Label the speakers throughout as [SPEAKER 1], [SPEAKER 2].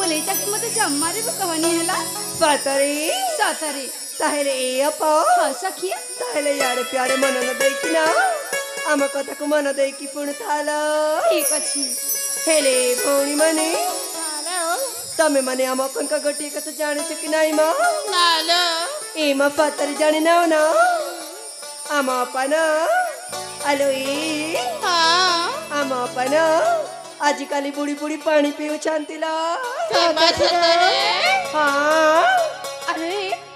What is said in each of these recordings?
[SPEAKER 1] बोलेचा कि मते जम्मारे भी कहनी हैला
[SPEAKER 2] सतरे
[SPEAKER 1] सतरे
[SPEAKER 2] ताहेले ए अपा
[SPEAKER 1] हाँ सखी
[SPEAKER 2] ताहेले यारे प्यारे मन न देखी ना आम कथा को मन देखी पुण थाल
[SPEAKER 1] ठीक अछि
[SPEAKER 2] हेले भौणी मने तमे मने आम अपन का गोटी कथा जाने छ कि नाही मा
[SPEAKER 3] नालो
[SPEAKER 2] ए मा पतर जाने ना ना आम अपन अलो ए
[SPEAKER 3] हाँ
[SPEAKER 2] आम अपन आजिकाली बुढ़ी बुढ़ी पानी पीऊ छांतिला हाँ
[SPEAKER 1] अरे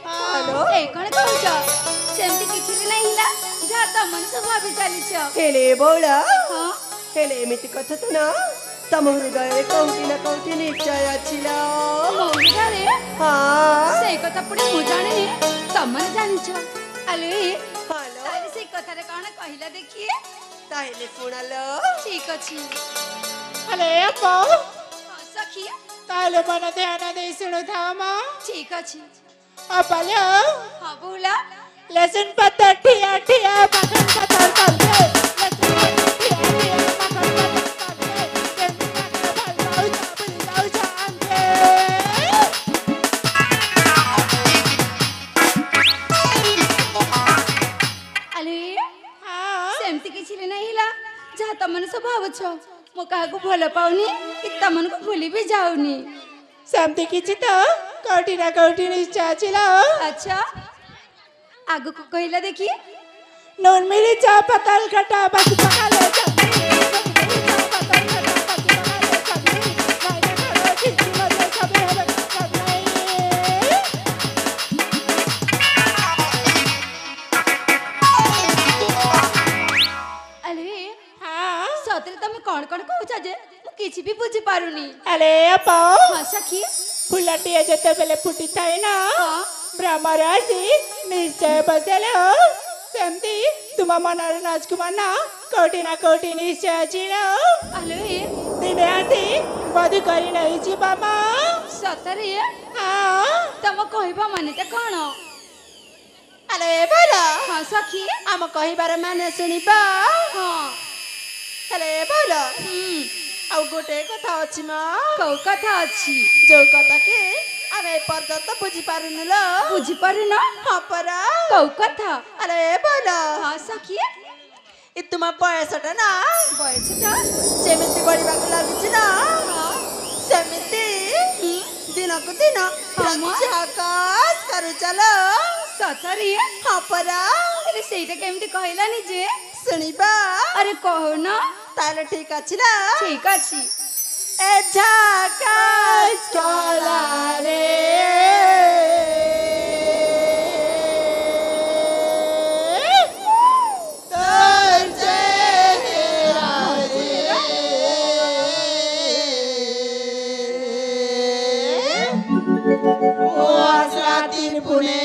[SPEAKER 2] हेलो
[SPEAKER 1] ए कण कहउछ सेमति किछि नहीं हिला जा त मन सब भाबी चाली छ
[SPEAKER 2] हेले बोला
[SPEAKER 1] हाँ
[SPEAKER 2] हेले एमिति कथा त ना तम हृदय कौटी न कौटी निश्चय छिला
[SPEAKER 1] मौलिका रे
[SPEAKER 2] हाँ
[SPEAKER 1] से कथा पुडी मु जाने तमन जानि छ अले
[SPEAKER 2] हेलो
[SPEAKER 1] ताले से कथा रे कण कहिला देखिए
[SPEAKER 2] ताहेले पुणालो
[SPEAKER 1] ठीक अछि
[SPEAKER 3] अरे अपो
[SPEAKER 1] हाँ सखी
[SPEAKER 3] ताले मन ध्यान दे सुनो थामा
[SPEAKER 1] ठीक अछि
[SPEAKER 3] अपलो
[SPEAKER 1] हाँ बोला
[SPEAKER 3] लहसुन पत्ता ठिया ठिया मखन पत्ता तलते लहसुन पत्ता ठिया ठिया मखन पत्ता तलते जल्दी का भल जाओ
[SPEAKER 1] अले
[SPEAKER 3] हाँ
[SPEAKER 1] सेमति किछि नहीं हिला जा तमन सब भाव छ मो काहा को भल पाउनी कि तमन को भूली भी जाउनी
[SPEAKER 3] सेमती किछि तो कौटी ना कौटी निश्चय छिला
[SPEAKER 1] अच्छा आगु को कहिला देखी
[SPEAKER 3] नून मिरी चा पतल खटा बस पका ले चटनी पतल खटा बस पका ले चटनी खाने खड़ो खिंची मजे सबे हवे करनाई
[SPEAKER 1] अरे
[SPEAKER 3] हाँ
[SPEAKER 1] सतरे तमे कौन कौन कहउछ जे मु किछि भी बुझी पारुनी
[SPEAKER 3] अरे अपो
[SPEAKER 1] हाँ सखी
[SPEAKER 3] फुलटिया जते बेले फुटी थाए ना
[SPEAKER 1] हाँ
[SPEAKER 3] ब्रह्म राशि निश्चय बसेले हो सेमती तुम मनर राजकुमार ना कौटी निश्चय छिलो
[SPEAKER 1] अरे
[SPEAKER 3] दिने आसी बधु करी नहीं छी बाबा
[SPEAKER 1] सतरे
[SPEAKER 3] हाँ
[SPEAKER 1] तम कहबा माने त कोन
[SPEAKER 3] अरे बोला
[SPEAKER 1] हाँ सखी
[SPEAKER 3] आम कहिबार माने सुनिबा
[SPEAKER 1] हाँ
[SPEAKER 3] अरे बोला
[SPEAKER 1] हम्म
[SPEAKER 3] आउ गोटे कथा अछि मा
[SPEAKER 1] कौ कथा अछि
[SPEAKER 3] जो कथा के आमे पर्यंत बुझी पारुनु ल
[SPEAKER 1] बुझी पारु न
[SPEAKER 3] हाँ परा
[SPEAKER 1] कौ कथा
[SPEAKER 3] अरे बोला
[SPEAKER 1] हाँ सखी
[SPEAKER 3] इ तुम बयसटा ना
[SPEAKER 1] बयस त
[SPEAKER 3] जेमिति बढिबाको लागिछि ना
[SPEAKER 1] हाँ
[SPEAKER 3] सेमिति दिनको दिन
[SPEAKER 1] मा?
[SPEAKER 3] झकास करू चलो
[SPEAKER 1] सतरे
[SPEAKER 3] हाँ परा
[SPEAKER 1] अरे सेटा केमति कहला नि जे
[SPEAKER 3] सुनिबा
[SPEAKER 1] अरे कहो न
[SPEAKER 3] ताले ठीक अछि ना
[SPEAKER 1] ठीक अछि
[SPEAKER 3] ए झकास कला रे तोर चेहरा ओ आसरातीन पुणे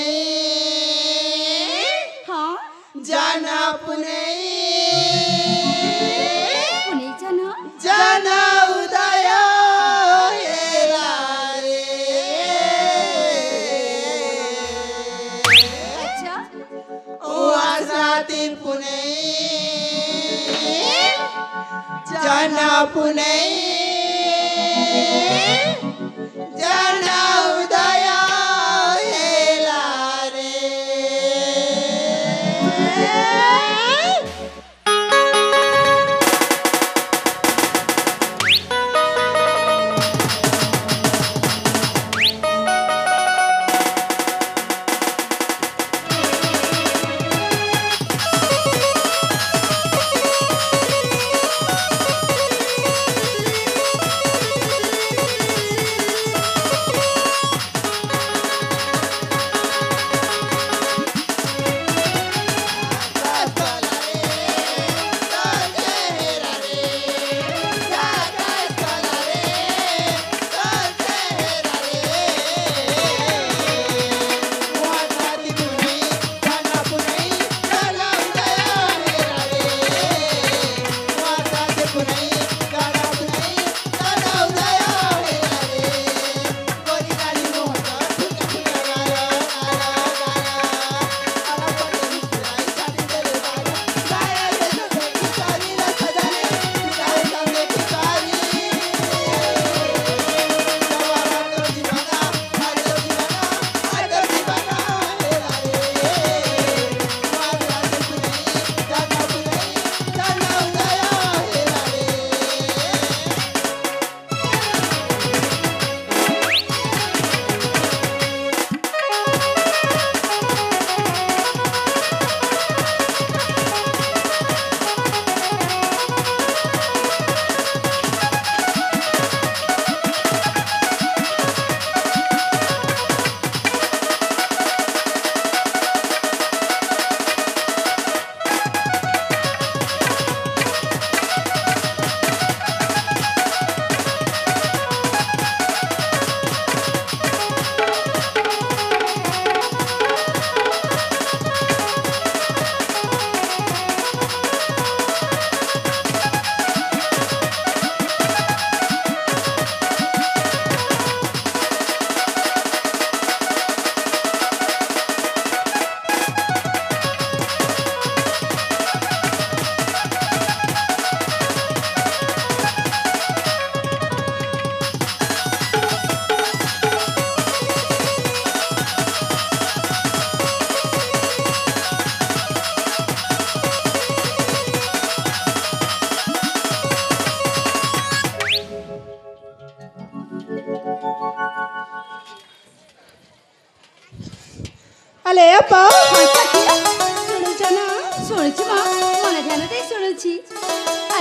[SPEAKER 1] हाँ
[SPEAKER 3] जाना पुणे
[SPEAKER 1] पुणे जाना
[SPEAKER 3] जाना उदय हेरा रे
[SPEAKER 1] अच्छा
[SPEAKER 3] ओ आसरातीन पुणे जाना पुणे जाना उदय हेरा रे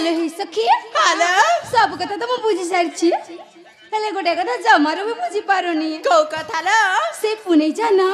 [SPEAKER 1] হ্যালো হি সখী
[SPEAKER 2] হ্যালো
[SPEAKER 1] সব কথা তো ମୁଁ ବୁଝି ସାରିଛି ହେଲେ ଗୋଟେ କଥା ଜମାରୁ ବି ବୁଝି ପାରୁନି
[SPEAKER 2] କୋଉ କଥା ଲୋ
[SPEAKER 1] ସେ ପୁନେଇ ଜାନା